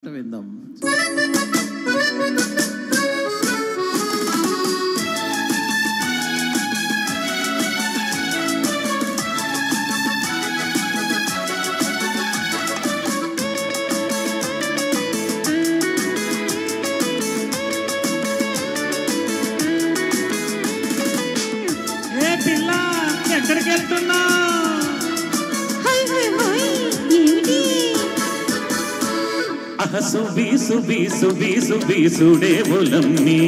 విందాం. ఏ పిల్ల ఎక్కడికి వెళ్తున్నా? సుబి సుబి సుబి సుబి సుడే బులమ్మి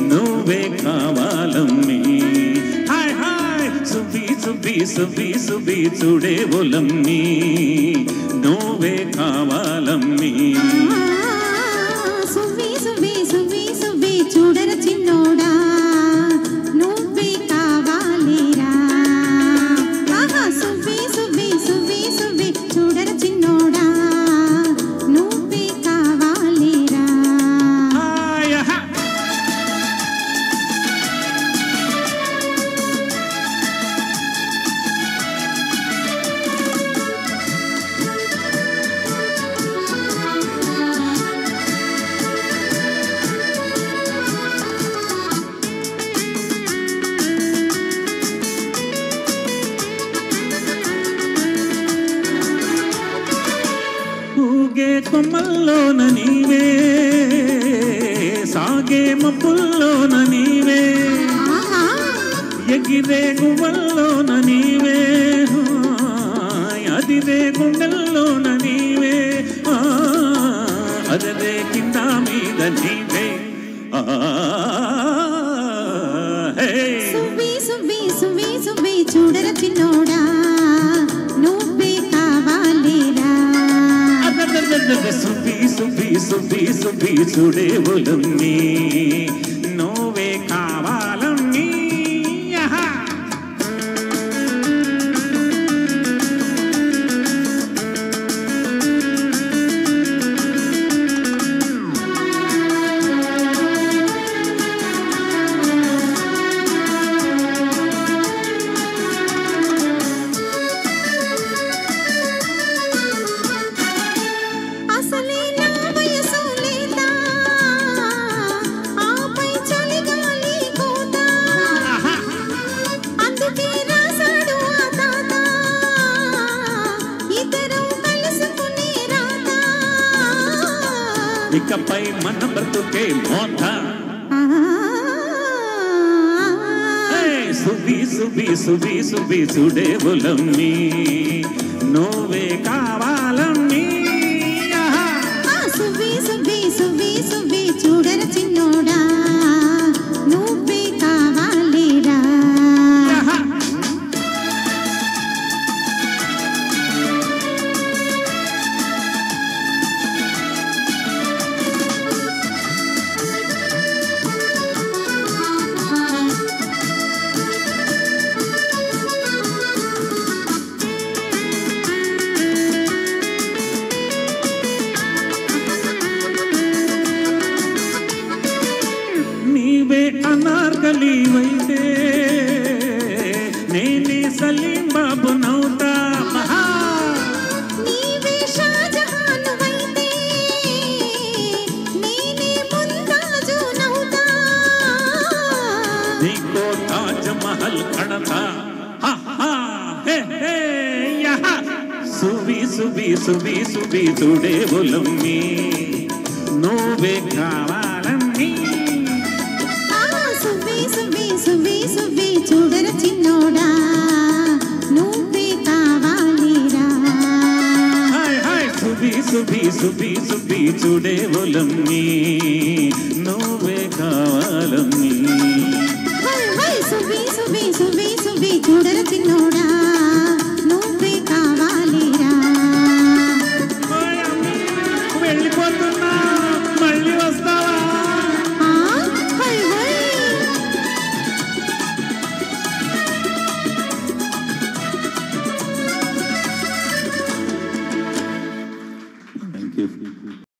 నువ్వే కావాలమ్మి. హాయ్ హాయ్ సుబి సుబి సుబి సుబి సుడే బులమ్మి నువ్వే కావాలమ్మి. సుబి సుబి సుబి సుబి చూడర చిన్నోడా నువ్వే కావాలిరా. ఆహా సుబి సుబి సుబి సుబి చూడర చిన్నోడా నువ్వే కావాలిరా. ఊగే కొమ్మల్లోన నీవే సాగే మబ్బుల్లోన నీవే ఎగిరే గువ్వల్లోన నీవే అదిరే గుండెల్లోన నీవే అదరే కింద మీద నీవే. సుబి సుబి సుబి సుబి చూడర చిన్నోడా నువ్వే కావాలిరా. సుబి సుబి సుబి సుబి చూడే బులమ్మి నువ్వే కావాలమ్మి. ఇకపై మన బ్రతుకే మోత. సుబి సుబి సుబి సుబి చూడే బులమ్మి నువ్వే కావాలమ్మి. సుబి సుబి సుబి సుబి చూడర చిన్నోడా నువ్వే కావాలిరా. నీవే అనార్కలివైతే నేనే సలీం బాబు నౌతా. నీవే షాజహానువైతే నేనే ముంతాజు నౌతా. నీకో తాజ్ మహల్ కడతా. సుబి సుబి సుబి సుబి చూడే బులమ్మి నువ్వే కావాలమ్మి. సుబి సుబి సుబి సుబి చూడర చిన్నోడా నువ్వే కావాలిరా. హాయ్ హాయ్ సుబి సుబి సుబి సుబి చూడే బులమ్మి నువ్వే కావాలమ్మి.